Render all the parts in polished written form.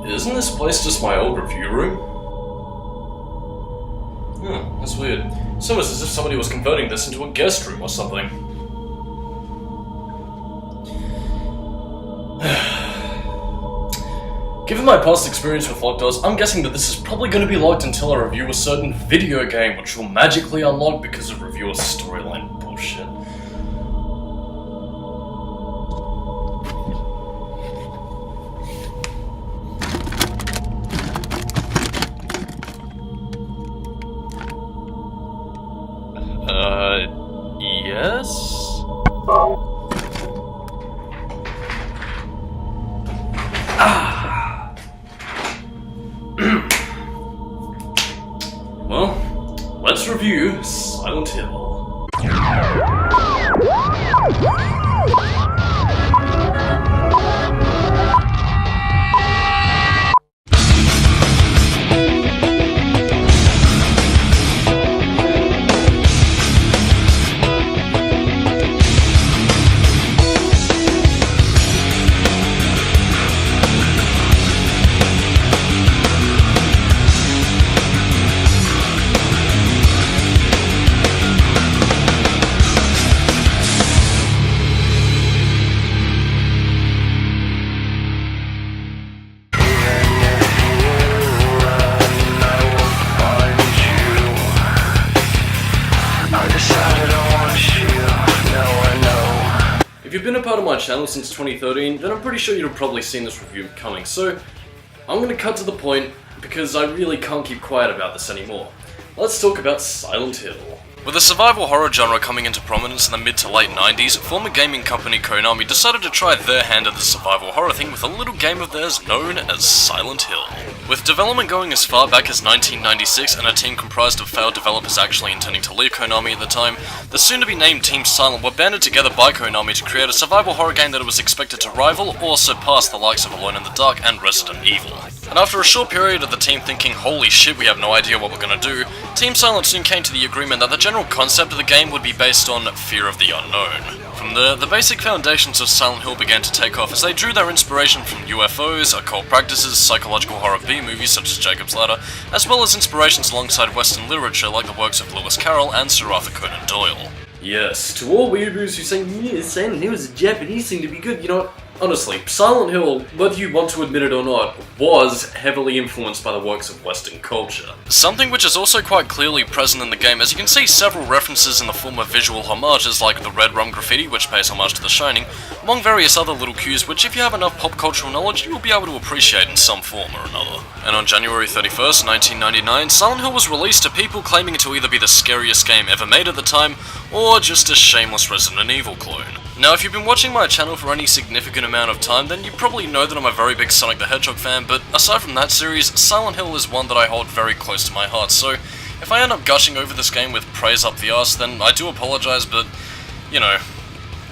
Isn't this place just my old review room? That's weird. It's almost as if somebody was converting this into a guest room or something. Given my past experience with locked doors, I'm guessing that this is probably going to be locked until I review a certain video game, which will magically unlock because of reviewer storyline bullshit. Yes? Well, let's review Silent Hill. If you've been a part of my channel since 2013, then I'm pretty sure you've probably seen this review coming, so I'm gonna cut to the point because I really can't keep quiet about this anymore. Let's talk about Silent Hill. With the survival horror genre coming into prominence in the mid to late 90s, former gaming company Konami decided to try their hand at the survival horror thing with a little game of theirs known as Silent Hill. With development going as far back as 1996 and a team comprised of failed developers actually intending to leave Konami at the time, the soon-to-be-named Team Silent were banded together by Konami to create a survival horror game that was expected to rival or surpass the likes of Alone in the Dark and Resident Evil. And after a short period of the team thinking, holy shit, we have no idea what we're gonna do, Team Silent soon came to the agreement that the general concept of the game would be based on fear of the unknown. From there, the basic foundations of Silent Hill began to take off as they drew their inspiration from UFOs, occult practices, psychological horror B-movies such as Jacob's Ladder, as well as inspirations alongside Western literature like the works of Lewis Carroll and Sir Arthur Conan Doyle. Yes, to all weeaboos who say, yeah, Silent Hill is a Japanese thing to be good, you know what? Honestly, Silent Hill, whether you want to admit it or not, was heavily influenced by the works of Western culture. Something which is also quite clearly present in the game, as you can see several references in the form of visual homages like the red rum graffiti, which pays homage to The Shining, among various other little cues which, if you have enough pop cultural knowledge, you will be able to appreciate in some form or another. And on January 31st, 1999, Silent Hill was released to people claiming it to either be the scariest game ever made at the time, or just a shameless Resident Evil clone. Now, if you've been watching my channel for any significant amount of time, then you probably know that I'm a very big Sonic the Hedgehog fan, but aside from that series, Silent Hill is one that I hold very close to my heart, so if I end up gushing over this game with praise up the arse, then I do apologize, but, you know,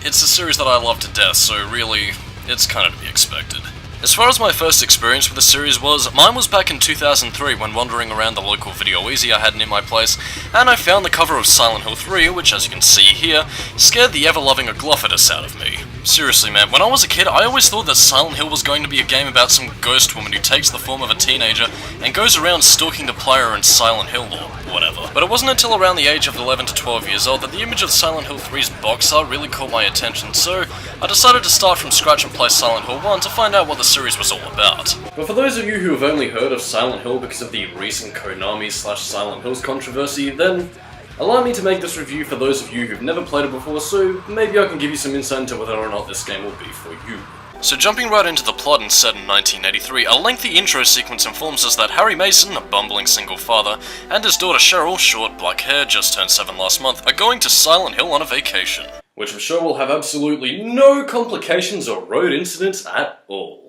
it's a series that I love to death, so really, it's kind of to be expected. As far as my first experience with the series was, mine was back in 2003 when wandering around the local Video Easy I had near my place, and I found the cover of Silent Hill 3, which as you can see here, scared the ever-loving Aglophidus out of me. Seriously man, when I was a kid I always thought that Silent Hill was going to be a game about some ghost woman who takes the form of a teenager and goes around stalking the player in Silent Hill or whatever. But it wasn't until around the age of 11 to 12 years old that the image of Silent Hill 3's box art really caught my attention, so I decided to start from scratch and play Silent Hill 1 to find out what the series was all about. But for those of you who have only heard of Silent Hill because of the recent Konami/Silent Hills controversy, then allow me to make this review for those of you who've never played it before, so maybe I can give you some insight into whether or not this game will be for you. So jumping right into the plot and set in 1983, a lengthy intro sequence informs us that Harry Mason, a bumbling single father, and his daughter Cheryl, short black hair, just turned 7 last month, are going to Silent Hill on a vacation. Which I'm sure will have absolutely no complications or road incidents at all.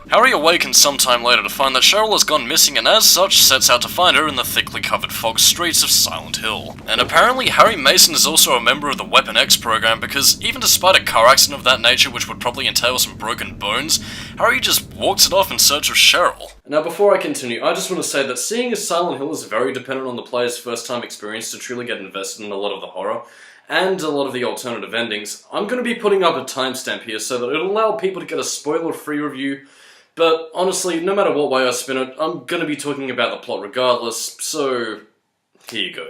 Harry awakens sometime later to find that Cheryl has gone missing and as such sets out to find her in the thickly covered fog streets of Silent Hill. And apparently Harry Mason is also a member of the Weapon X program because even despite a car accident of that nature which would probably entail some broken bones, Harry just walks it off in search of Cheryl. Now before I continue, I just want to say that seeing as Silent Hill is very dependent on the player's first time experience to truly get invested in a lot of the horror, and a lot of the alternative endings, I'm going to be putting up a timestamp here so that it'll allow people to get a spoiler-free review, but honestly, no matter what way I spin it, I'm going to be talking about the plot regardless, so here you go.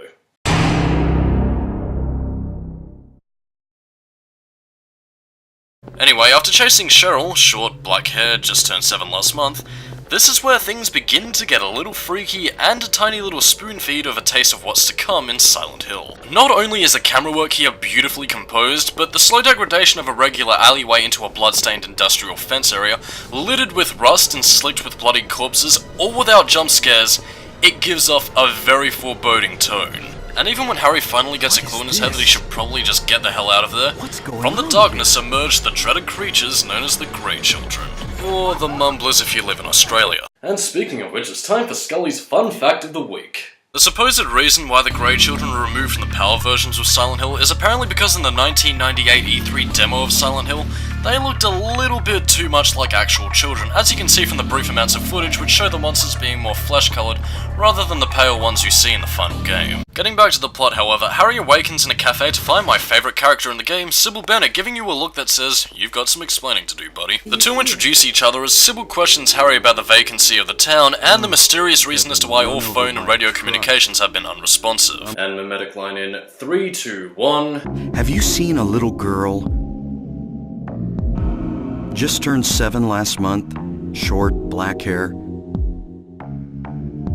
Anyway, after chasing Cheryl, short, black hair, just turned 7 last month, this is where things begin to get a little freaky and a tiny little spoon feed of a taste of what's to come in Silent Hill. Not only is the camera work here beautifully composed, but the slow degradation of a regular alleyway into a bloodstained industrial fence area, littered with rust and slicked with bloody corpses, all without jump scares, it gives off a very foreboding tone. And even when Harry finally gets a clue in his head that he should probably just get the hell out of there, from the darkness emerge the dreaded creatures known as the Grey Children. Or the Mumblers if you live in Australia. And speaking of which, it's time for Skully's fun fact of the week. The supposed reason why the Grey Children were removed from the PAL versions of Silent Hill is apparently because in the 1998 E3 demo of Silent Hill, they looked a little bit too much like actual children, as you can see from the brief amounts of footage which show the monsters being more flesh-coloured rather than the pale ones you see in the final game. Getting back to the plot, however, Harry awakens in a cafe to find my favourite character in the game, Sybil Bennett, giving you a look that says, "You've got some explaining to do, buddy." The two introduce each other as Sybil questions Harry about the vacancy of the town and the mysterious reason as to why all phone and radio communications have been unresponsive. And mimetic line in 3, 2, 1. Have you seen a little girl? Just turned 7 last month, short, black hair.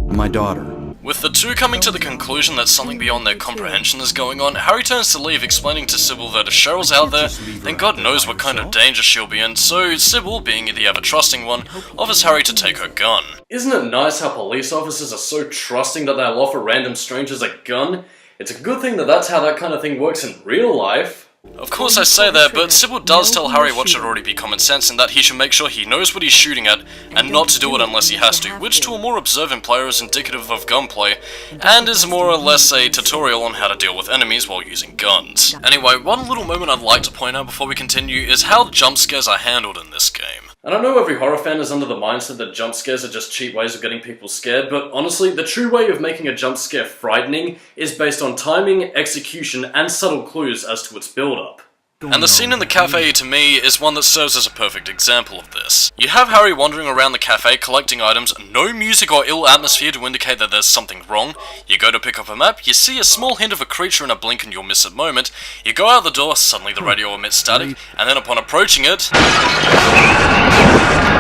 My daughter. With the two coming to the conclusion that something beyond their comprehension is going on, Harry turns to leave, explaining to Sybil that if Cheryl's out there, then God knows what kind of danger she'll be in, so Sybil, being the ever-trusting one, offers Harry to take her gun. Isn't it nice how police officers are so trusting that they'll offer random strangers a gun? It's a good thing that that's how that kind of thing works in real life. Of course I say that, but Sybil does tell Harry what should already be common sense and that he should make sure he knows what he's shooting at, and not to do it unless he has to, which to a more observant player is indicative of gunplay, and is more or less a tutorial on how to deal with enemies while using guns. Anyway, one little moment I'd like to point out before we continue is how the jump scares are handled in this game. And I know every horror fan is under the mindset that jump scares are just cheap ways of getting people scared, but honestly, the true way of making a jump scare frightening is based on timing, execution, and subtle clues as to its build-up. And the scene in the cafe, to me, is one that serves as a perfect example of this. You have Harry wandering around the cafe collecting items, no music or ill atmosphere to indicate that there's something wrong. You go to pick up a map, you see a small hint of a creature in a blink and you'll miss it moment. You go out the door, suddenly the radio emits static, and then upon approaching it...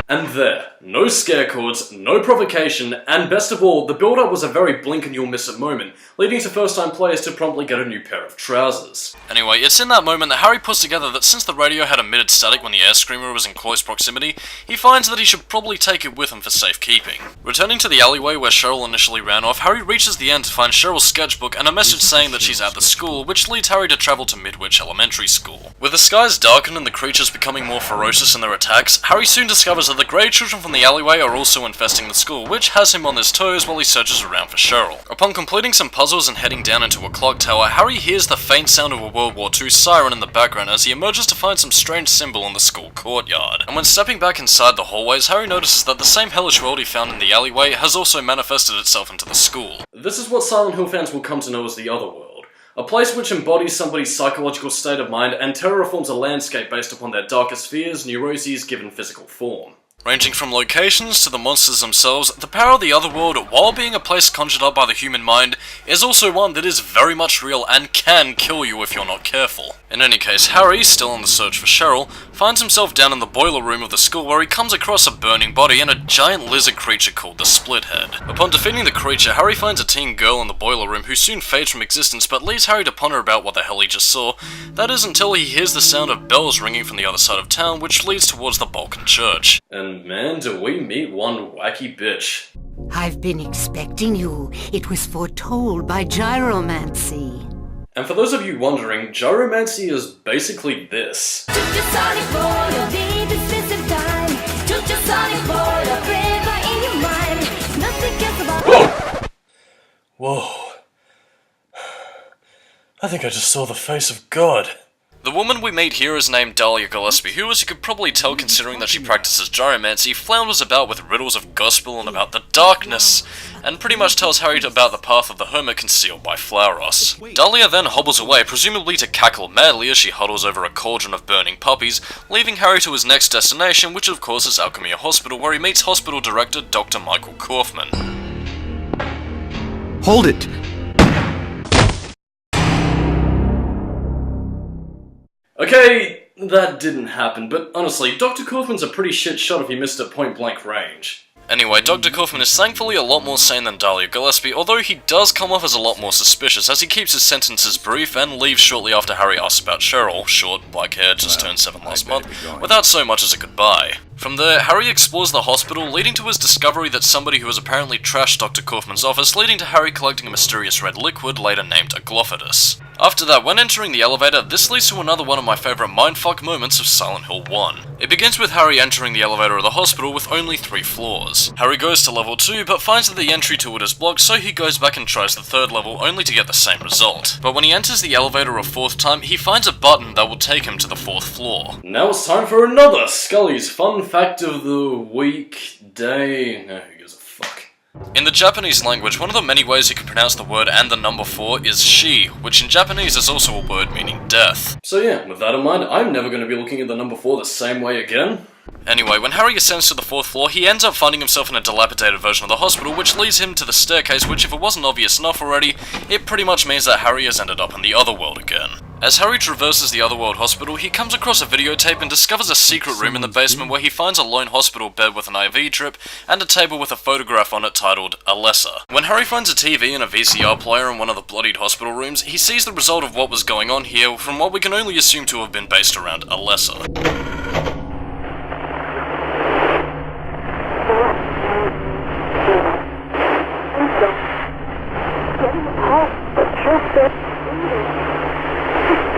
And there. No scare chords, no provocation, and best of all, the build-up was a very blink and you'll miss it moment, leading to first-time players to promptly get a new pair of trousers. Anyway, it's in that moment that Harry puts together that since the radio had emitted static when the air screamer was in close proximity, he finds that he should probably take it with him for safekeeping. Returning to the alleyway where Cheryl initially ran off, Harry reaches the end to find Cheryl's sketchbook and a message saying that she's at the school, which leads Harry to travel to Midwich Elementary School. With the skies darkened and the creatures becoming more ferocious in their attacks, Harry soon discovers that the Grey Children from the alleyway are also infesting the school, which has him on his toes while he searches around for Cheryl. Upon completing some puzzles and heading down into a clock tower, Harry hears the faint sound of a World War II siren in the background as he emerges to find some strange symbol in the school courtyard. And when stepping back inside the hallways, Harry notices that the same hellish world he found in the alleyway has also manifested itself into the school. This is what Silent Hill fans will come to know as the Otherworld. A place which embodies somebody's psychological state of mind and terraforms a landscape based upon their darkest fears, neuroses given physical form. Ranging from locations to the monsters themselves, the power of the Otherworld, while being a place conjured up by the human mind, is also one that is very much real and can kill you if you're not careful. In any case, Harry, still on the search for Cheryl, finds himself down in the boiler room of the school where he comes across a burning body and a giant lizard creature called the Splithead. Upon defeating the creature, Harry finds a teen girl in the boiler room who soon fades from existence but leaves Harry to ponder about what the hell he just saw. That is until he hears the sound of bells ringing from the other side of town, which leads towards the Balkan Church. And man, do we meet one wacky bitch. I've been expecting you. It was foretold by gyromancy. And for those of you wondering, gyromancy is basically this. Whoa. I think I just saw the face of God. The woman we meet here is named Dahlia Gillespie, who, as you could probably tell considering that she practices gyromancy, flounders about with riddles of gospel and about the darkness, and pretty much tells Harry about the path of the hermit concealed by Flauros. Dahlia then hobbles away, presumably to cackle madly as she huddles over a cauldron of burning puppies, leaving Harry to his next destination, which of course is Alchemia Hospital, where he meets hospital director Dr. Michael Kaufman. Hold it! Okay, that didn't happen, but honestly, Dr. Kaufman's a pretty shit shot if he missed at point-blank range. Anyway, Dr. Kaufman is thankfully a lot more sane than Dahlia Gillespie, although he does come off as a lot more suspicious, as he keeps his sentences brief and leaves shortly after Harry asks about Cheryl, short, black hair, just turned 7 last month, without so much as a goodbye. From there, Harry explores the hospital, leading to his discovery that somebody who has apparently trashed Dr. Kaufman's office, leading to Harry collecting a mysterious red liquid, later named Aglophidus. After that, when entering the elevator, this leads to another one of my favourite mindfuck moments of Silent Hill 1. It begins with Harry entering the elevator of the hospital with only 3 floors. Harry goes to level 2, but finds that the entry to it is blocked, so he goes back and tries the 3rd level, only to get the same result. But when he enters the elevator a 4th time, he finds a button that will take him to the 4th floor. Now it's time for another Skully's Fun Fact of the Week, Day... no, who gives a fuck. In the Japanese language, one of the many ways you can pronounce the word and the number 4 is shi, which in Japanese is also a word meaning death. So yeah, with that in mind, I'm never going to be looking at the number 4 the same way again. Anyway, when Harry ascends to the 4th floor, he ends up finding himself in a dilapidated version of the hospital, which leads him to the staircase, which if it wasn't obvious enough already, it pretty much means that Harry has ended up in the other world again. As Harry traverses the Otherworld hospital, he comes across a videotape and discovers a secret room in the basement where he finds a lone hospital bed with an IV drip and a table with a photograph on it titled Alessa. When Harry finds a TV and a VCR player in one of the bloodied hospital rooms, he sees the result of what was going on here from what we can only assume to have been based around Alessa.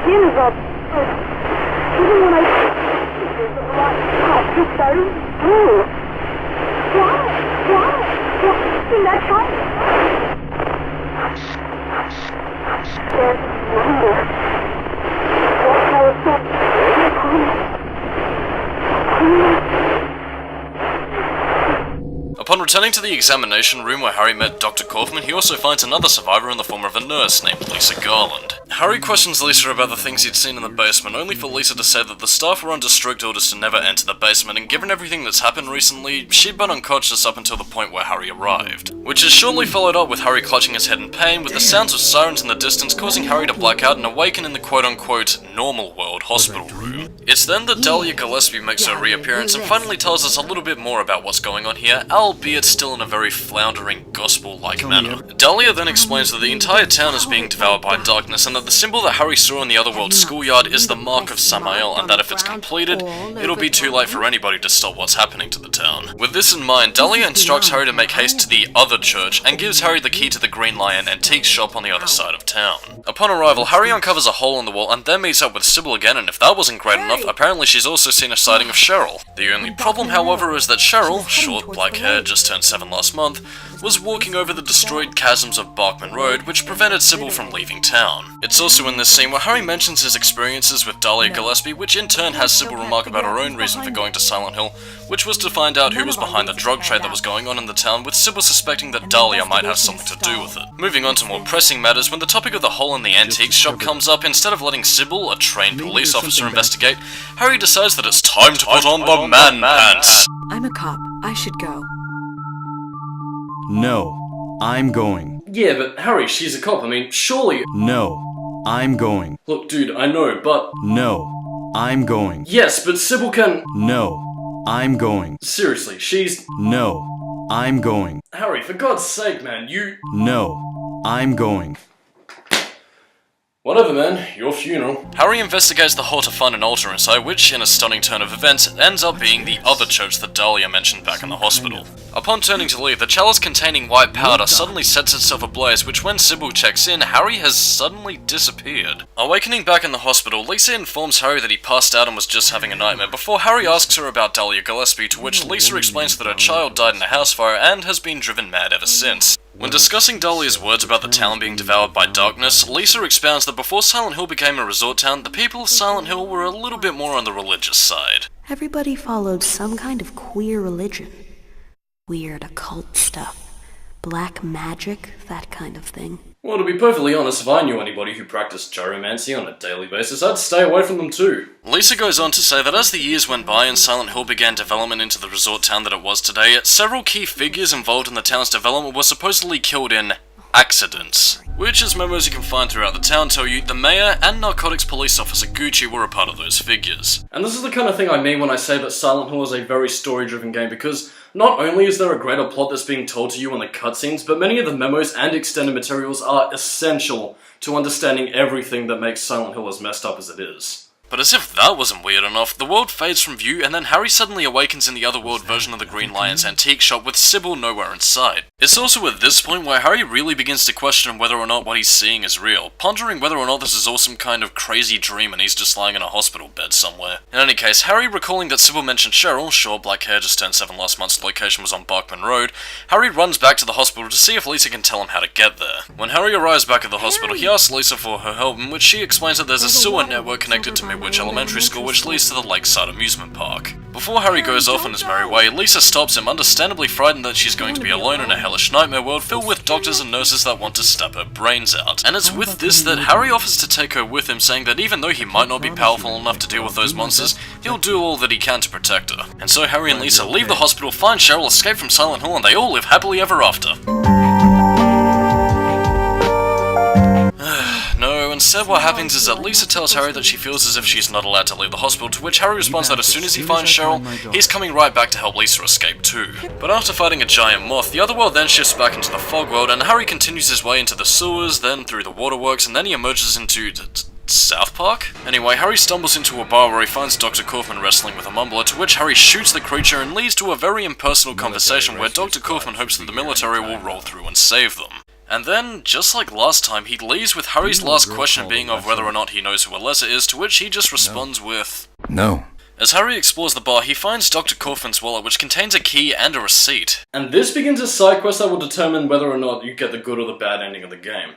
Even when I just so blue. Why? In that time? There's wonder. What I was Upon returning to the examination room where Harry met Dr. Kaufman, he also finds another survivor in the form of a nurse named Lisa Garland. Harry questions Lisa about the things he'd seen in the basement, only for Lisa to say that the staff were under strict orders to never enter the basement, and given everything that's happened recently, she'd been unconscious up until the point where Harry arrived. Which is shortly followed up with Harry clutching his head in pain, with the sounds of sirens in the distance causing Harry to black out and awaken in the quote-unquote normal world hospital room. It's then that Dahlia Gillespie makes her reappearance and finally tells us a little bit more about what's going on here, albeit still in a very floundering, gospel-like manner. Dahlia then explains that the entire town is being devoured by darkness, and that the symbol that Harry saw in the Otherworld schoolyard is the Mark of Samael, and that if it's completed, it'll be too late for anybody to stop what's happening to the town. With this in mind, Dahlia instructs Harry to make haste to the other church, and gives Harry the key to the Green Lion antique shop on the other side of town. Upon arrival, Harry uncovers a hole in the wall, and then meets up with Sybil again, and if that wasn't great enough, apparently she's also seen a sighting of Cheryl. The only problem, however, is that Cheryl, short black hair, just turned 7 last month, was walking over the destroyed chasms of Barkman Road, which prevented Sybil from leaving town. It's also in this scene where Harry mentions his experiences with Dahlia Gillespie, which in turn has Sybil remark about her own reason for going to Silent Hill, which was to find out who was behind the drug trade that was going on in the town, with Sybil suspecting that Dahlia might have something to do with it. Moving on to more pressing matters, when the topic of the hole in the antiques shop comes up, instead of letting Sybil, a trained police officer, investigate, Harry decides that it's time to put on the man pants. I'm a cop. I should go. No, I'm going. Yeah, but Harry, she's a cop. I mean, surely... No, I'm going. Look, dude, I know, but... No, I'm going. Yes, but Sybil can... No, I'm going. Seriously, she's... No, I'm going. Harry, for God's sake, man, you... No, I'm going. Whatever, man. Your funeral. Harry investigates the hole to find an altar inside, which, in a stunning turn of events, ends up being the other church that Dahlia mentioned back in the hospital. Upon turning to leave, the chalice containing white powder suddenly sets itself ablaze, which when Sybil checks in, Harry has suddenly disappeared. Awakening back in the hospital, Lisa informs Harry that he passed out and was just having a nightmare before Harry asks her about Dahlia Gillespie, to which Lisa explains that her child died in a house fire and has been driven mad ever since. When discussing Dahlia's words about the town being devoured by darkness, Lisa expounds that before Silent Hill became a resort town, the people of Silent Hill were a little bit more on the religious side. Everybody followed some kind of queer religion. Weird occult stuff. Black magic, that kind of thing. Well, to be perfectly honest, if I knew anybody who practiced gyromancy on a daily basis, I'd stay away from them too. Lisa goes on to say that as the years went by and Silent Hill began development into the resort town that it was today, several key figures involved in the town's development were supposedly killed in accidents. Which, as memos you can find throughout the town tell you, the mayor and narcotics police officer Gucci were a part of those figures. And this is the kind of thing I mean when I say that Silent Hill is a very story-driven game, because not only is there a greater plot that's being told to you in the cutscenes, but many of the memos and extended materials are essential to understanding everything that makes Silent Hill as messed up as it is. But as if that wasn't weird enough, the world fades from view and then Harry suddenly awakens in the otherworld version of the Green Lion's antique shop with Sybil nowhere in sight. It's also at this point where Harry really begins to question whether or not what he's seeing is real, pondering whether or not this is all some kind of crazy dream and he's just lying in a hospital bed somewhere. In any case, Harry recalling that Sybil mentioned Cheryl, short black hair, just turned 7 last month's location was on Barkman Road, Harry runs back to the hospital to see if Lisa can tell him how to get there. When Harry arrives back at the hospital, he asks Lisa for her help, in which she explains that there's a sewer network connected to Midwich Elementary School which leads to the Lakeside Amusement Park. Before Harry goes off on his merry way, Lisa stops him, understandably frightened that she's going to be alone in a hellish nightmare world filled with doctors and nurses that want to stab her brains out. And it's with this that Harry offers to take her with him, saying that even though he might not be powerful enough to deal with those monsters, he'll do all that he can to protect her. And so Harry and Lisa leave the hospital, find Cheryl, escape from Silent Hill, and they all live happily ever after. No, instead what happens is that Lisa tells Harry that she feels as if she's not allowed to leave the hospital, to which Harry responds that as soon as he finds Cheryl, he's coming right back to help Lisa escape too. But after fighting a giant moth, the other world then shifts back into the fog world, and Harry continues his way into the sewers, then through the waterworks, and then he emerges into South Park? Anyway, Harry stumbles into a bar where he finds Dr. Kaufman wrestling with a mumbler, to which Harry shoots the creature and leads to a very impersonal conversation where Dr. Kaufman hopes that the military will roll through and save them. And then, just like last time, he leaves with Harry's last question being of whether or not he knows who Alessa is, to which he just responds with No. As Harry explores the bar, he finds Dr. Kaufman's wallet, which contains a key and a receipt. And this begins a side quest that will determine whether or not you get the good or the bad ending of the game.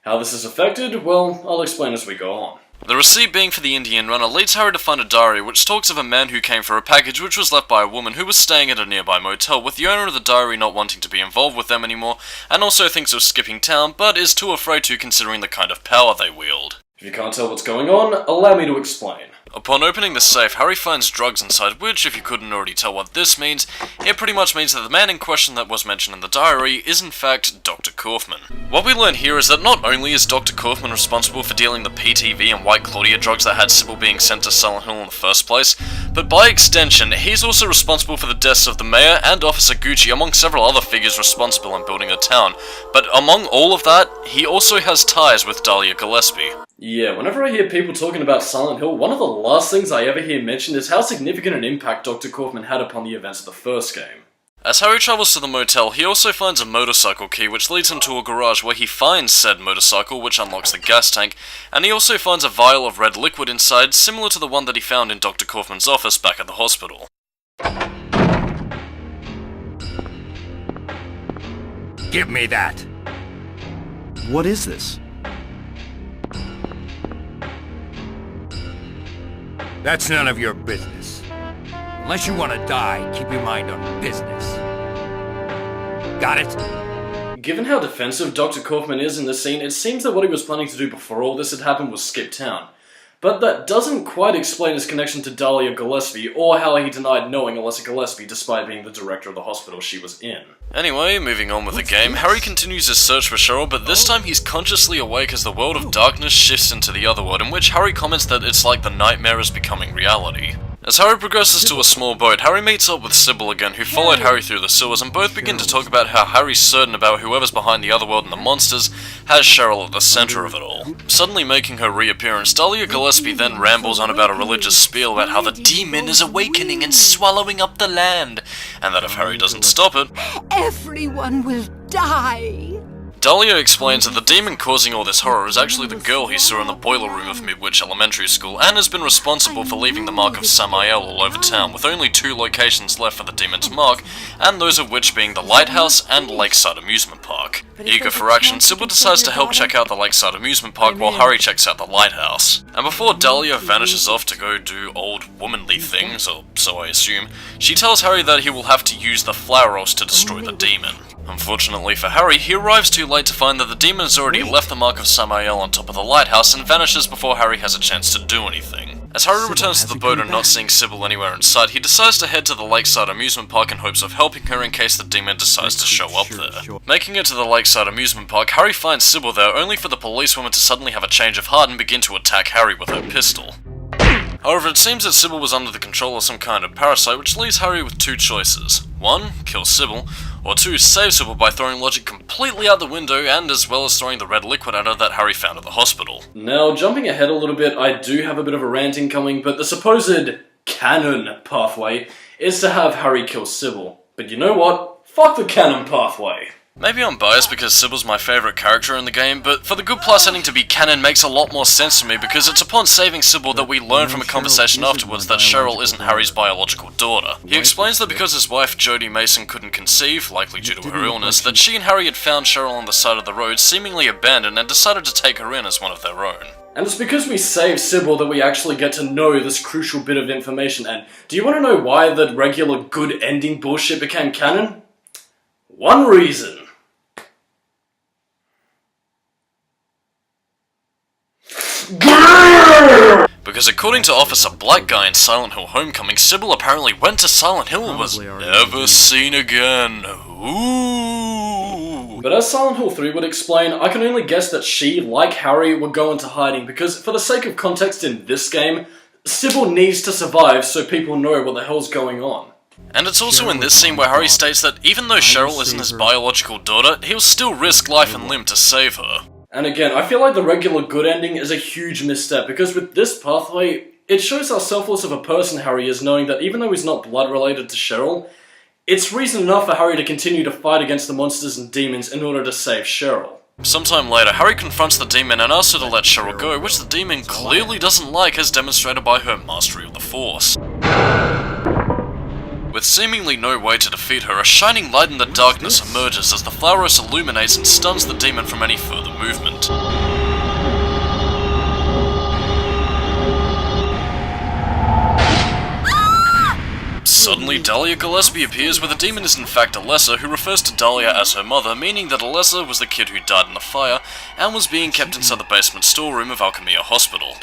How this is affected, well, I'll explain as we go on. The receipt being for the Indian runner leads Harry to find a diary which talks of a man who came for a package which was left by a woman who was staying at a nearby motel, with the owner of the diary not wanting to be involved with them anymore, and also thinks of skipping town, but is too afraid to considering the kind of power they wield. If you can't tell what's going on, allow me to explain. Upon opening the safe, Harry finds drugs inside, which, if you couldn't already tell what this means, it pretty much means that the man in question that was mentioned in the diary is in fact Dr. Kaufman. What we learn here is that not only is Dr. Kaufman responsible for dealing the PTV and White Claudia drugs that had Sybil being sent to Silent Hill in the first place, but by extension, he's also responsible for the deaths of the mayor and Officer Gucci, among several other figures responsible in building a town. But among all of that, he also has ties with Dahlia Gillespie. Yeah, whenever I hear people talking about Silent Hill, one of the last things I ever hear mentioned is how significant an impact Dr. Kaufman had upon the events of the first game. As Harry travels to the motel, he also finds a motorcycle key which leads him to a garage where he finds said motorcycle, which unlocks the gas tank, and he also finds a vial of red liquid inside, similar to the one that he found in Dr. Kaufman's office back at the hospital. Give me that! What is this? That's none of your business. Unless you want to die, keep your mind on business. Got it? Given how defensive Dr. Kaufman is in this scene, it seems that what he was planning to do before all this had happened was skip town. But that doesn't quite explain his connection to Dahlia Gillespie, or how he denied knowing Alessa Gillespie despite being the director of the hospital she was in. Anyway, moving on with the game, Harry continues his search for Cheryl, but this time he's consciously awake as the world of darkness shifts into the other world, in which Harry comments that it's like the nightmare is becoming reality. As Harry progresses to a small boat, Harry meets up with Sybil again, who followed Harry through the sewers, and both begin to talk about how Harry's certain about whoever's behind the other world and the monsters has Cheryl at the center of it all. Suddenly making her reappearance, Dahlia Gillespie then rambles on about a religious spiel about how the demon is awakening and swallowing up the land, and that if Harry doesn't stop it, everyone will die. Dahlia explains that the demon causing all this horror is actually the girl he saw in the boiler room of Midwich Elementary School, and has been responsible for leaving the mark of Samael all over town, with only 2 locations left for the demon's mark, and those of which being the Lighthouse and Lakeside Amusement Park. Eager for action, Sybil decides to help check out the Lakeside Amusement Park while Harry checks out the Lighthouse. And before Dahlia vanishes off to go do old womanly things, or so I assume, she tells Harry that he will have to use the flower rolls to destroy the demon. Unfortunately for Harry, he arrives too late to find that the demon has already left the mark of Samael on top of the lighthouse and vanishes before Harry has a chance to do anything. As Harry returns to the boat and not seeing Sybil anywhere in sight, he decides to head to the Lakeside Amusement Park in hopes of helping her in case the demon decides to show up there. Making it to the Lakeside Amusement Park, Harry finds Sybil there only for the policewoman to suddenly have a change of heart and begin to attack Harry with her pistol. However, it seems that Sybil was under the control of some kind of parasite, which leaves Harry with 2 choices. 1, kill Sybil, or 2, save Sybil by throwing logic completely out the window, and as well as throwing the red liquid at her that Harry found at the hospital. Now, jumping ahead a little bit, I do have a bit of a rant incoming, but the supposed canon pathway is to have Harry kill Sybil. But you know what? Fuck the canon pathway. Maybe I'm biased because Sybil's my favourite character in the game, but for the good plus ending to be canon makes a lot more sense to me because it's upon saving Sybil that we learn from a conversation afterwards that Cheryl isn't Harry's biological daughter. He explains that because his wife Jodie Mason couldn't conceive, likely due to her illness, that she and Harry had found Cheryl on the side of the road, seemingly abandoned, and decided to take her in as one of their own. And it's because we saved Sybil that we actually get to know this crucial bit of information, and do you want to know why the regular good ending bullshit became canon? One reason. Because according to Officer Black Guy in Silent Hill Homecoming, Sybil apparently went to Silent Hill and was never seen again. Ooh. But as Silent Hill 3 would explain, I can only guess that she, like Harry, would go into hiding because, for the sake of context in this game, Sybil needs to survive so people know what the hell's going on. And it's also in this scene where Harry states that even though Cheryl isn't his biological daughter, he'll still risk life and limb to save her. And again, I feel like the regular good ending is a huge misstep, because with this pathway, it shows how selfless of a person Harry is, knowing that even though he's not blood related to Cheryl, it's reason enough for Harry to continue to fight against the monsters and demons in order to save Cheryl. Sometime later, Harry confronts the demon and asks her to let Cheryl go, which the demon clearly doesn't like, as demonstrated by her mastery of the Force. With seemingly no way to defeat her, a shining light in the darkness emerges as the Flowros illuminates and stuns the demon from any further movement. Suddenly, Dahlia Gillespie appears where the demon is in fact Alessa, who refers to Dahlia as her mother, meaning that Alessa was the kid who died in the fire and was being kept inside the basement storeroom of Alchemia Hospital.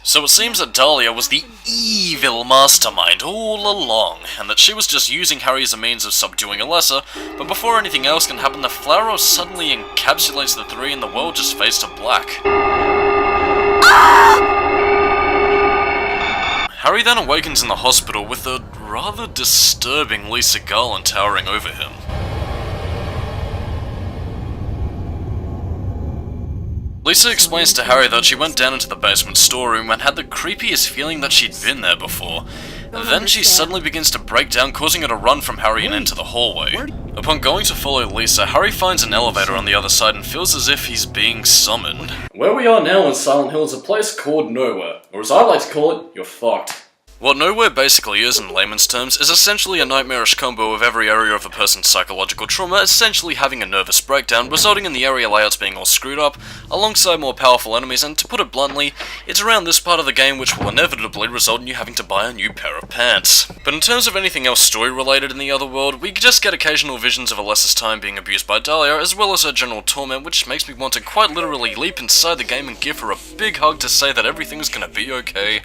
So it seems that Dahlia was the evil mastermind all along, and that she was just using Harry as a means of subduing Alessa, but before anything else can happen, the Flowros suddenly encapsulates the 3 and the world just fades to black. Harry then awakens in the hospital with a rather disturbing Lisa Garland towering over him. Lisa explains to Harry that she went down into the basement storeroom and had the creepiest feeling that she'd been there before. Then she suddenly begins to break down, causing her to run from Harry and into the hallway. Upon going to follow Lisa, Harry finds an elevator on the other side and feels as if he's being summoned. Where we are now in Silent Hill is a place called Nowhere, or as I like to call it, you're fucked. What Nowhere basically is, in layman's terms, is essentially a nightmarish combo of every area of a person's psychological trauma essentially having a nervous breakdown, resulting in the area layouts being all screwed up, alongside more powerful enemies, and to put it bluntly, it's around this part of the game which will inevitably result in you having to buy a new pair of pants. But in terms of anything else story-related in the other world, we just get occasional visions of Alessa's time being abused by Dahlia, as well as her general torment, which makes me want to quite literally leap inside the game and give her a big hug to say that everything's gonna be okay,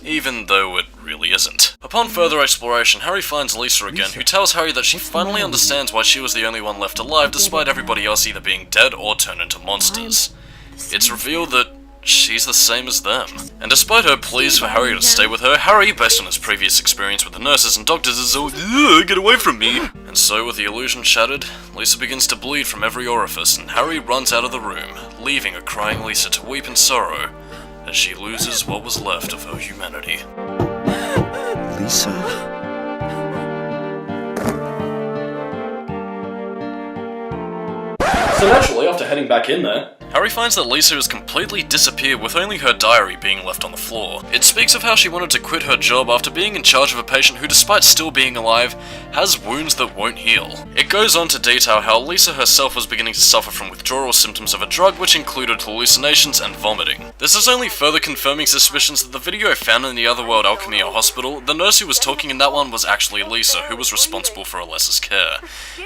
even though it really isn't. Upon further exploration, Harry finds Lisa again, who tells Harry that she finally understands why she was the only one left alive, despite everybody else either being dead or turned into monsters. it's revealed that she's the same as them. And despite her pleas for Harry to stay with her, Harry, based on his previous experience with the nurses and doctors, is all, "Ugh, get away from me!" And so, with the illusion shattered, Lisa begins to bleed from every orifice, and Harry runs out of the room, leaving a crying Lisa to weep in sorrow as she loses what was left of her humanity. Lisa? So naturally, after heading back in there, Harry finds that Lisa has completely disappeared with only her diary being left on the floor. It speaks of how she wanted to quit her job after being in charge of a patient who, despite still being alive, has wounds that won't heal. It goes on to detail how Lisa herself was beginning to suffer from withdrawal symptoms of a drug which included hallucinations and vomiting. This is only further confirming suspicions that the video found in the Otherworld Alchemia Hospital, the nurse who was talking in that one was actually Lisa, who was responsible for Alessa's care,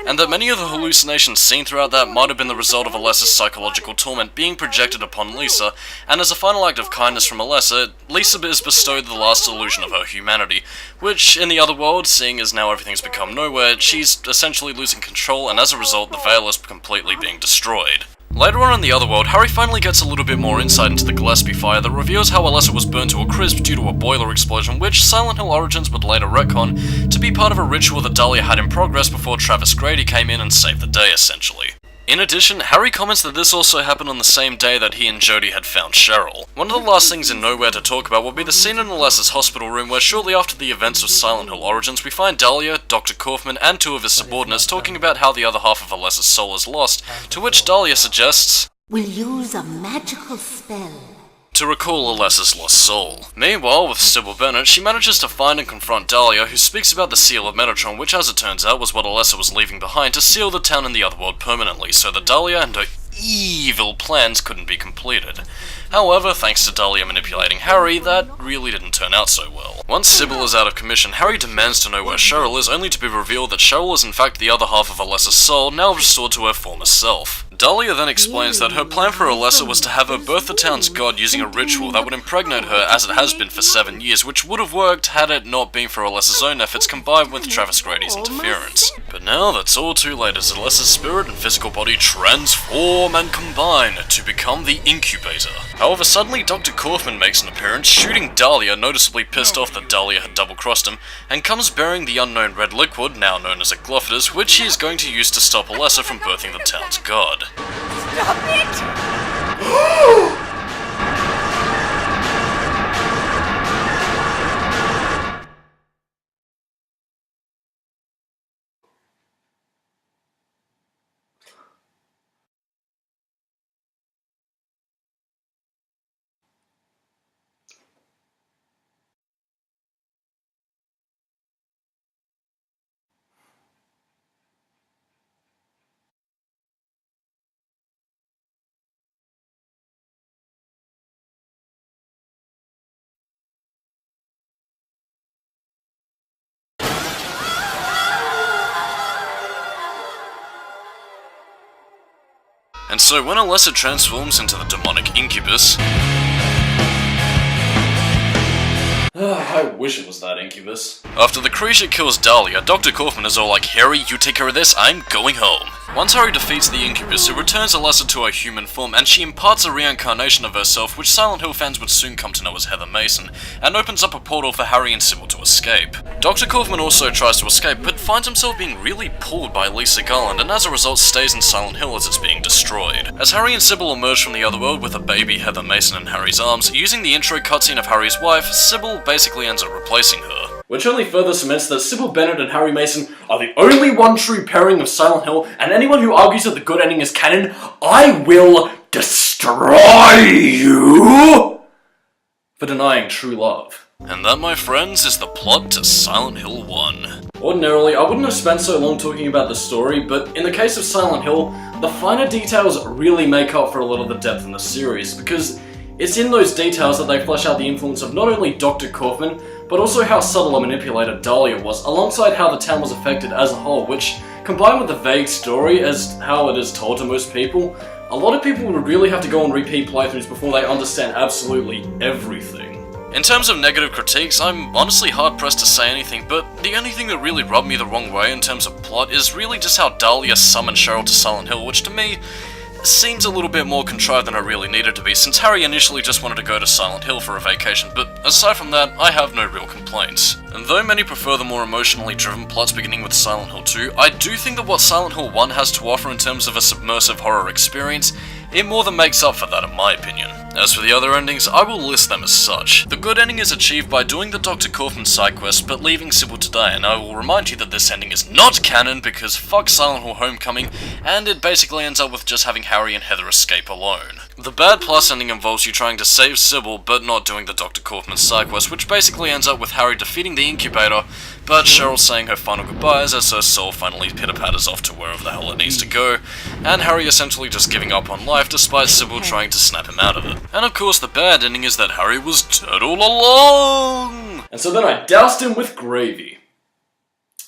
and that many of the hallucinations seen throughout that might have been the result of Alessa's psychological torment being projected upon Lisa, and as a final act of kindness from Alessa, Lisa is bestowed the last illusion of her humanity, which, in the other world, seeing as now everything's become nowhere, she's essentially losing control, and as a result, the veil is completely being destroyed. Later on in the other world, Harry finally gets a little bit more insight into the Gillespie fire that reveals how Alessa was burned to a crisp due to a boiler explosion, which Silent Hill Origins would later retcon to be part of a ritual that Dahlia had in progress before Travis Grady came in and saved the day, essentially. In addition, Harry comments that this also happened on the same day that he and Jody had found Cheryl. One of the last things in Nowhere to talk about will be the scene in Alessa's hospital room where shortly after the events of Silent Hill Origins we find Dahlia, Dr. Kaufman, and two of his subordinates talking about how the other half of Alessa's soul is lost, to which Dahlia suggests, "We'll use a magical spell to recall Alessa's lost soul. Meanwhile, with Sybil Bennett, she manages to find and confront Dahlia, who speaks about the Seal of Metatron, which as it turns out was what Alessa was leaving behind to seal the town in the Otherworld permanently, so that Dahlia and her evil plans couldn't be completed. However, thanks to Dahlia manipulating Harry, that really didn't turn out so well. Once Sybil is out of commission, Harry demands to know where Cheryl is, only to be revealed that Cheryl is in fact the other half of Alessa's soul, now restored to her former self. Dahlia then explains that her plan for Alessa was to have her birth the town's god using a ritual that would impregnate her as it has been for 7 years, which would have worked had it not been for Alessa's own efforts combined with Travis Grady's interference. But now that's all too late as Alessa's spirit and physical body transform and combine to become the Incubator. However, suddenly Dr. Kaufman makes an appearance, shooting Dahlia, noticeably pissed off that Dahlia had double-crossed him, and comes bearing the unknown red liquid, now known as a Glophitis, which he is going to use to stop Alessa from birthing the town's god. Stop it! And so when Alessa transforms into the demonic incubus... I wish it was that incubus. After the creature kills Dahlia, Dr. Kaufman is all like, "Harry, you take care of this, I'm going home." Once Harry defeats the incubus, it returns Alessa to her human form, and she imparts a reincarnation of herself, which Silent Hill fans would soon come to know as Heather Mason, and opens up a portal for Harry and Sybil to escape. Dr. Kaufman also tries to escape, but finds himself being really pulled by Lisa Garland, and as a result stays in Silent Hill as it's being destroyed. As Harry and Sybil emerge from the otherworld with a baby Heather Mason in Harry's arms, using the intro cutscene of Harry's wife, Sybil basically ends up replacing her. Which only further cements that Sybil Bennett and Harry Mason are the only one true pairing of Silent Hill, and anyone who argues that the good ending is canon, I will destroy you for denying true love. And that, my friends, is the plot to Silent Hill 1. Ordinarily, I wouldn't have spent so long talking about the story, but in the case of Silent Hill, the finer details really make up for a lot of the depth in the series, because it's in those details that they flesh out the influence of not only Dr. Kaufman, but also how subtle a manipulator Dahlia was, alongside how the town was affected as a whole, which, combined with the vague story as how it is told to most people, a lot of people would really have to go on repeat playthroughs before they understand absolutely everything. In terms of negative critiques, I'm honestly hard-pressed to say anything, but the only thing that really rubbed me the wrong way in terms of plot is really just how Dahlia summoned Cheryl to Silent Hill, which to me, seems a little bit more contrived than it really needed to be, since Harry initially just wanted to go to Silent Hill for a vacation, but aside from that, I have no real complaints. And though many prefer the more emotionally driven plots beginning with Silent Hill 2, I do think that what Silent Hill 1 has to offer in terms of a submersive horror experience, it more than makes up for that in my opinion. As for the other endings, I will list them as such. The good ending is achieved by doing the Dr. Kaufman side quest but leaving Sybil to die, and I will remind you that this ending is not canon because fuck Silent Hill Homecoming, and it basically ends up with just having Harry and Heather escape alone. The bad plus ending involves you trying to save Sybil but not doing the Dr. Kaufman side quest, which basically ends up with Harry defeating the incubator, but Cheryl saying her final goodbyes as her soul finally pitter-patters off to wherever the hell it needs to go, and Harry essentially just giving up on life despite Sybil trying to snap him out of it. And of course the bad ending is that Harry was dead all along! And so then I doused him with gravy.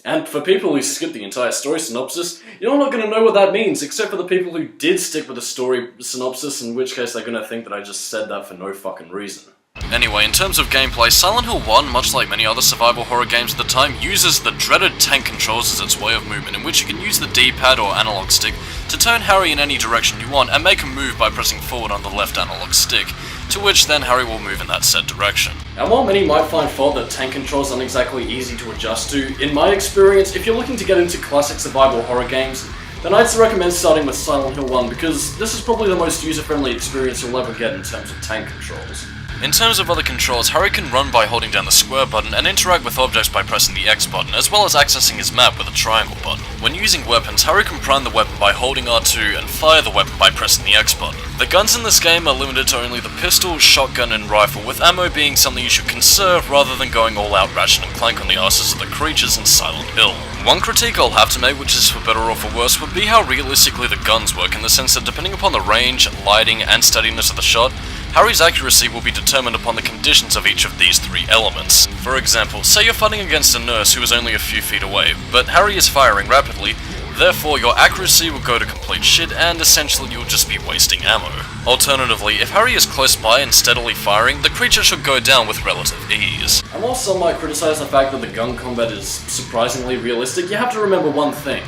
And for people who skip the entire story synopsis, you're not going to know what that means, except for the people who did stick with the story synopsis, in which case they're going to think that I just said that for no fucking reason. Anyway, in terms of gameplay, Silent Hill 1, much like many other survival horror games at the time, uses the dreaded tank controls as its way of movement, in which you can use the D-pad or analog stick to turn Harry in any direction you want and make him move by pressing forward on the left analog stick, to which then Harry will move in that said direction. And while many might find fault that tank controls aren't exactly easy to adjust to, in my experience, if you're looking to get into classic survival horror games, then I'd recommend starting with Silent Hill 1 because this is probably the most user-friendly experience you'll ever get in terms of tank controls. In terms of other controls, Harry can run by holding down the square button and interact with objects by pressing the X button, as well as accessing his map with a triangle button. When using weapons, Harry can prime the weapon by holding R2 and fire the weapon by pressing the X button. The guns in this game are limited to only the pistol, shotgun and rifle, with ammo being something you should conserve rather than going all out Ratchet and Clank on the asses of the creatures in Silent Hill. One critique I'll have to make, which is for better or for worse, would be how realistically the guns work, in the sense that depending upon the range, lighting and steadiness of the shot, Harry's accuracy will be determined upon the conditions of each of these three elements. For example, say you're fighting against a nurse who is only a few feet away, but Harry is firing rapidly, therefore your accuracy will go to complete shit and essentially you'll just be wasting ammo. Alternatively, if Harry is close by and steadily firing, the creature should go down with relative ease. And while some might criticize the fact that the gun combat is surprisingly realistic, you have to remember one thing.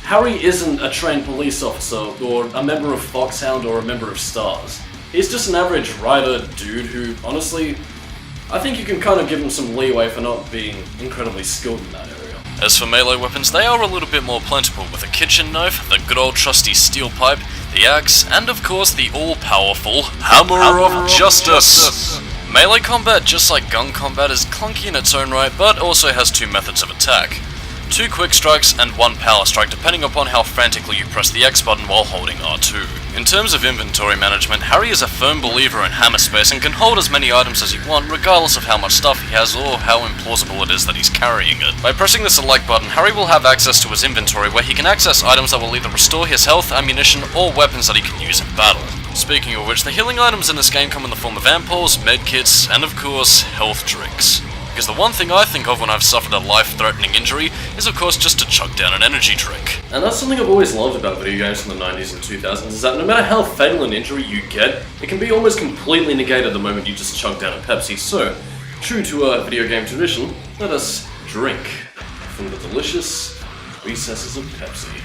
Harry isn't a trained police officer, or a member of Foxhound, or a member of STARS. He's just an average writer dude who, honestly, I think you can kind of give him some leeway for not being incredibly skilled in that area. As for melee weapons, they are a little bit more plentiful, with a kitchen knife, the good old trusty steel pipe, the axe, and of course the all-powerful Hammer of Justice! Melee combat, just like gun combat, is clunky in its own right, but also has two methods of attack. 2 quick strikes and 1 power strike depending upon how frantically you press the X button while holding R2. In terms of inventory management, Harry is a firm believer in hammer space and can hold as many items as he wants regardless of how much stuff he has or how implausible it is that he's carrying it. By pressing the select button, Harry will have access to his inventory where he can access items that will either restore his health, ammunition, or weapons that he can use in battle. Speaking of which, the healing items in this game come in the form of ampoules, medkits, and of course, health drinks. Because the one thing I think of when I've suffered a life-threatening injury is of course just to chug down an energy drink. And that's something I've always loved about video games from the 90s and 2000s, is that no matter how fatal an injury you get, it can be almost completely negated the moment you just chug down a Pepsi. So, true to our video game tradition, let us drink from the delicious recesses of Pepsi.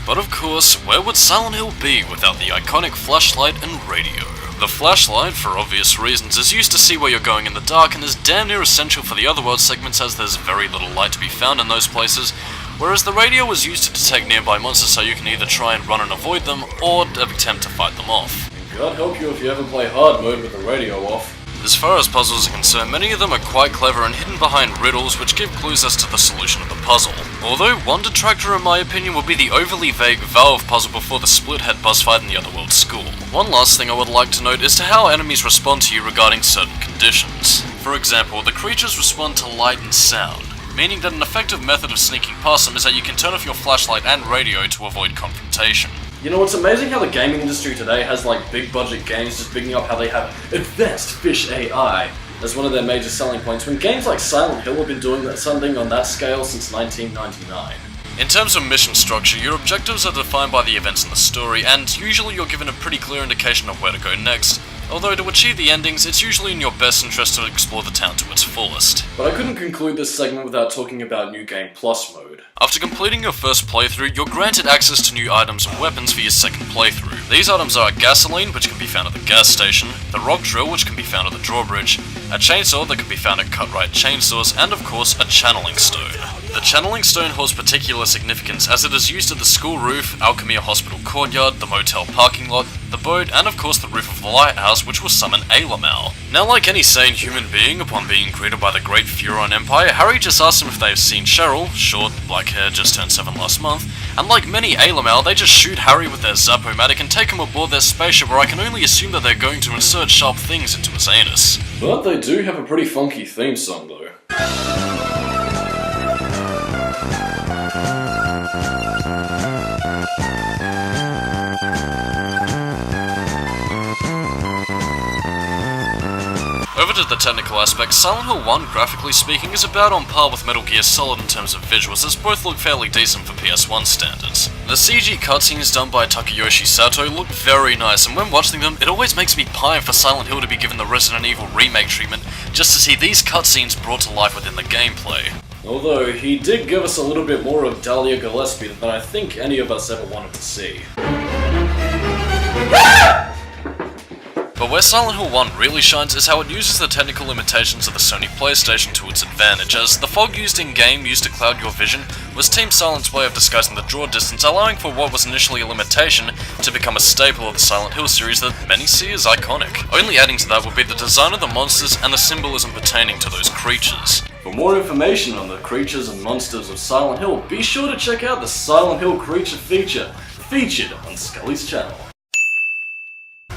But of course, where would Silent Hill be without the iconic flashlight and radio? The flashlight, for obvious reasons, is used to see where you're going in the dark and is damn near essential for the otherworld segments as there's very little light to be found in those places, whereas the radio was used to detect nearby monsters so you can either try and run and avoid them, or attempt to fight them off. God help you if you ever play hard mode with the radio off. As far as puzzles are concerned, many of them are quite clever and hidden behind riddles which give clues as to the solution of the puzzle. Although one detractor in my opinion would be the overly vague Valve puzzle before the split-head boss fight in the Otherworld School. One last thing I would like to note is to how enemies respond to you regarding certain conditions. For example, the creatures respond to light and sound, meaning that an effective method of sneaking past them is that you can turn off your flashlight and radio to avoid confrontation. You know, it's amazing how the gaming industry today has like big budget games just bigging up how they have advanced fish AI as one of their major selling points, when games like Silent Hill have been doing something on that scale since 1999. In terms of mission structure, your objectives are defined by the events in the story, and usually you're given a pretty clear indication of where to go next, although to achieve the endings, it's usually in your best interest to explore the town to its fullest. But I couldn't conclude this segment without talking about New Game Plus mode. After completing your first playthrough, you're granted access to new items and weapons for your second playthrough. These items are gasoline, which can be found at the gas station, the rock drill, which can be found at the drawbridge, a chainsaw that can be found at Cut-Right Chainsaws, and of course, a channeling stone. The channeling stone holds particular significance as it is used at the school roof, Alchemia Hospital courtyard, the motel parking lot, the boat, and of course the roof of the lighthouse, which will summon Ailamal. Now, like any sane human being, upon being greeted by the great Furon Empire, Harry just asks them if they've seen Cheryl, short, black hair, just turned 7 last month, and like many Ailamal, they just shoot Harry with their Zap-O-Matic and take him aboard their spaceship, where I can only assume that they're going to insert sharp things into his anus. But they do have a pretty funky theme song though. Over to the technical aspects, Silent Hill 1, graphically speaking, is about on par with Metal Gear Solid in terms of visuals, as both look fairly decent for PS1 standards. The CG cutscenes done by Takayoshi Sato look very nice, and when watching them, it always makes me pine for Silent Hill to be given the Resident Evil remake treatment, just to see these cutscenes brought to life within the gameplay. Although, he did give us a little bit more of Dahlia Gillespie than I think any of us ever wanted to see. But where Silent Hill 1 really shines is how it uses the technical limitations of the Sony PlayStation to its advantage, as the fog used in-game used to cloud your vision was Team Silent's way of disguising the draw distance, allowing for what was initially a limitation to become a staple of the Silent Hill series that many see as iconic. Only adding to that would be the design of the monsters and the symbolism pertaining to those creatures. For more information on the creatures and monsters of Silent Hill, be sure to check out the Silent Hill Creature feature, featured on Skully's channel.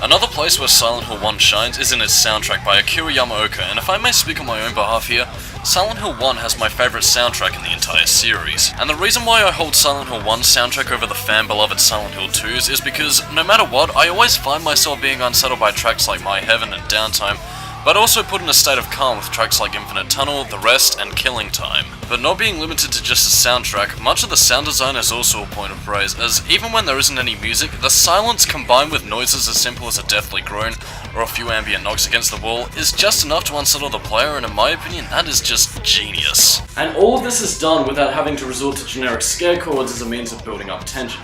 Another place where Silent Hill 1 shines is in its soundtrack by Akira Yamaoka, and if I may speak on my own behalf here, Silent Hill 1 has my favourite soundtrack in the entire series. And the reason why I hold Silent Hill 1's soundtrack over the fan-beloved Silent Hill 2's is because, no matter what, I always find myself being unsettled by tracks like My Heaven and Downtime, but also put in a state of calm with tracks like Infinite Tunnel, The Rest, and Killing Time. But not being limited to just a soundtrack, much of the sound design is also a point of praise, as even when there isn't any music, the silence combined with noises as simple as a deathly groan or a few ambient knocks against the wall is just enough to unsettle the player, and in my opinion, that is just genius. And all of this is done without having to resort to generic scare chords as a means of building up tension.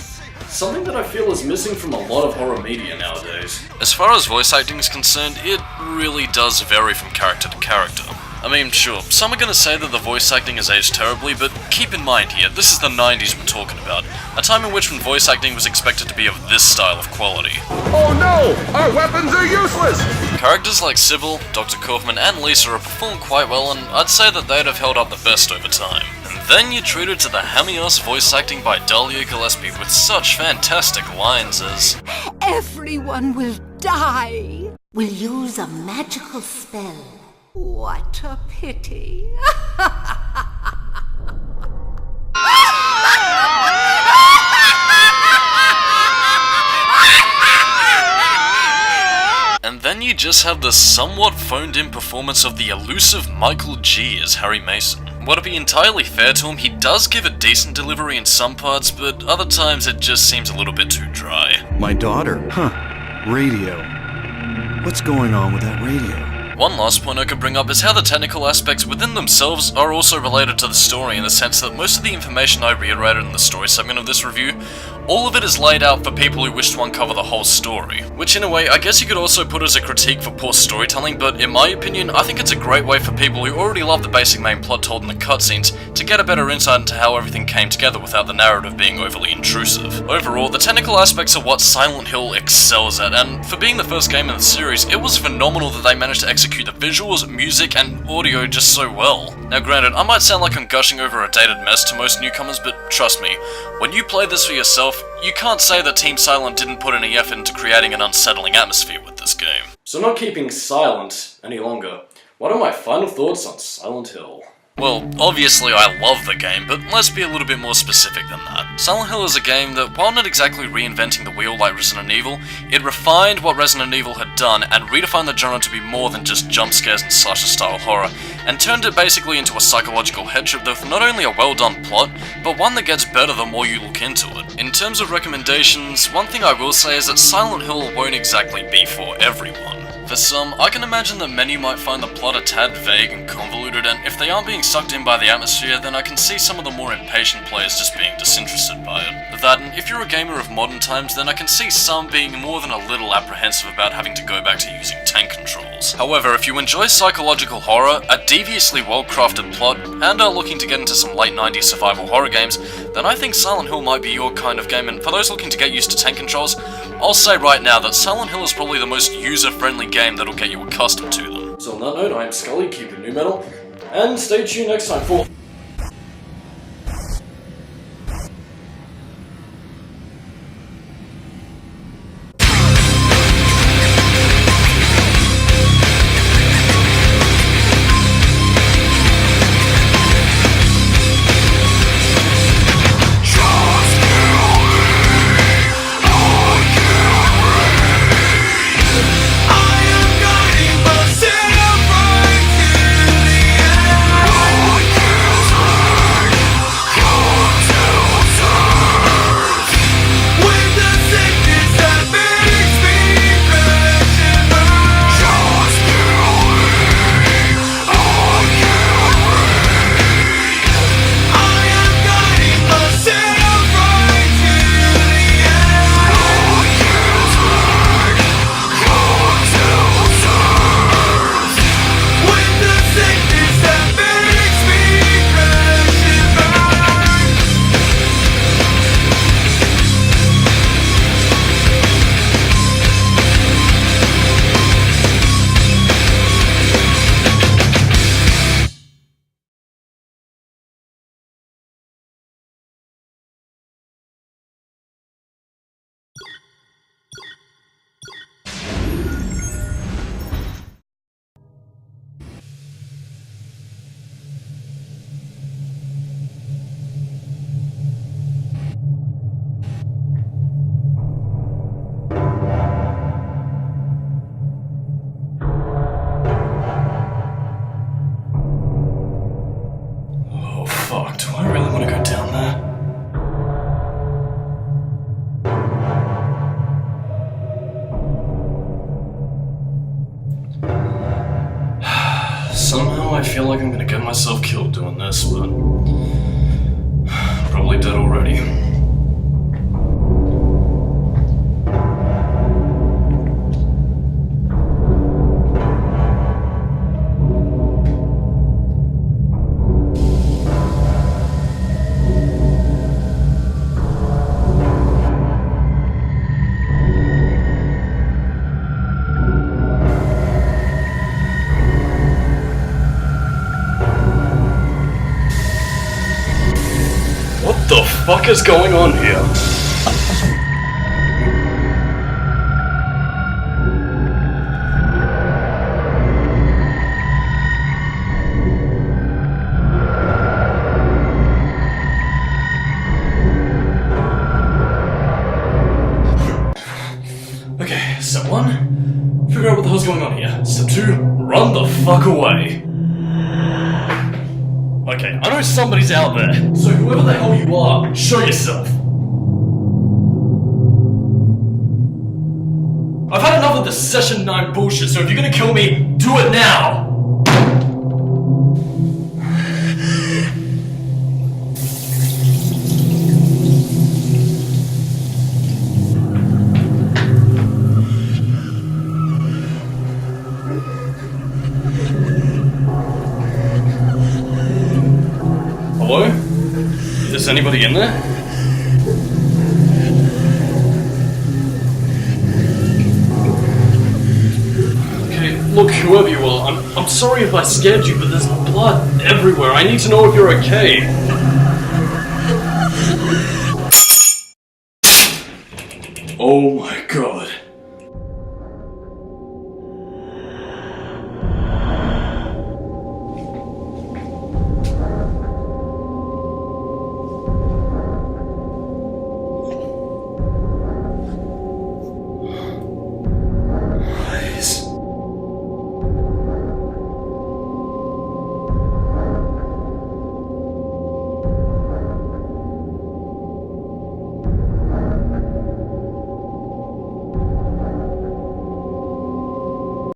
Something that I feel is missing from a lot of horror media nowadays. As far as voice acting is concerned, it really does vary from character to character. I mean, sure, some are gonna say that the voice acting has aged terribly, but keep in mind here, this is the 90s we're talking about, a time in which when voice acting was expected to be of this style of quality. Oh no! Our weapons are useless! Characters like Sybil, Dr. Kaufman, and Lisa are performed quite well, and I'd say that they'd have held up the best over time. Then you're treated to the hammy-ass voice acting by Dahlia Gillespie with such fantastic lines as Everyone will die. We'll use a magical spell. What a pity. And then you just have the somewhat phoned-in performance of the elusive Michael G as Harry Mason. While to be entirely fair to him, he does give a decent delivery in some parts, but other times it just seems a little bit too dry. My daughter? Radio. What's going on with that radio? One last point I could bring up is how the technical aspects within themselves are also related to the story, in the sense that most of the information I reiterated in the story segment of this review, all of it is laid out for people who wish to uncover the whole story. Which in a way, I guess you could also put as a critique for poor storytelling, but in my opinion, I think it's a great way for people who already love the basic main plot told in the cutscenes to get a better insight into how everything came together without the narrative being overly intrusive. Overall, the technical aspects are what Silent Hill excels at, and for being the first game in the series, it was phenomenal that they managed to execute the visuals, music, and audio just so well. Now granted, I might sound like I'm gushing over a dated mess to most newcomers, but trust me, when you play this for yourself, you can't say that Team Silent didn't put any effort into creating an unsettling atmosphere with this game. So not keeping silent any longer, what are my final thoughts on Silent Hill? Well, obviously I love the game, but let's be a little bit more specific than that. Silent Hill is a game that, while not exactly reinventing the wheel like Resident Evil, it refined what Resident Evil had done and redefined the genre to be more than just jump scares and slasher-style horror, and turned it basically into a psychological headship with not only a well-done plot, but one that gets better the more you look into it. In terms of recommendations, one thing I will say is that Silent Hill won't exactly be for everyone. For some, I can imagine that many might find the plot a tad vague and convoluted, and if they aren't being sucked in by the atmosphere, then I can see some of the more impatient players just being disinterested by it. That, and if you're a gamer of modern times, then I can see some being more than a little apprehensive about having to go back to using tank controls. However, if you enjoy psychological horror, a deviously well-crafted plot, and are looking to get into some late 90s survival horror games, then I think Silent Hill might be your kind of game, and for those looking to get used to tank controls, I'll say right now that Silent Hill is probably the most user-friendly game that'll get you accustomed to them. So on that note, I am Skully, keep it new metal, and stay tuned next time for... Fuck, do I really want to go down there? Somehow I feel like I'm gonna get myself killed doing this, but... probably dead already. What the fuck is going on here? Okay, step 1, figure out what the hell's going on here. Step 2, run the fuck away. Okay, I know somebody's out there, so whoever the hell you are, show yourself. I've had enough of this Session 9 bullshit, so if you're gonna kill me, do it now! Hello? Is anybody in there? Okay, look, whoever you are, I'm sorry if I scared you, but there's blood everywhere. I need to know if you're okay. Oh my god.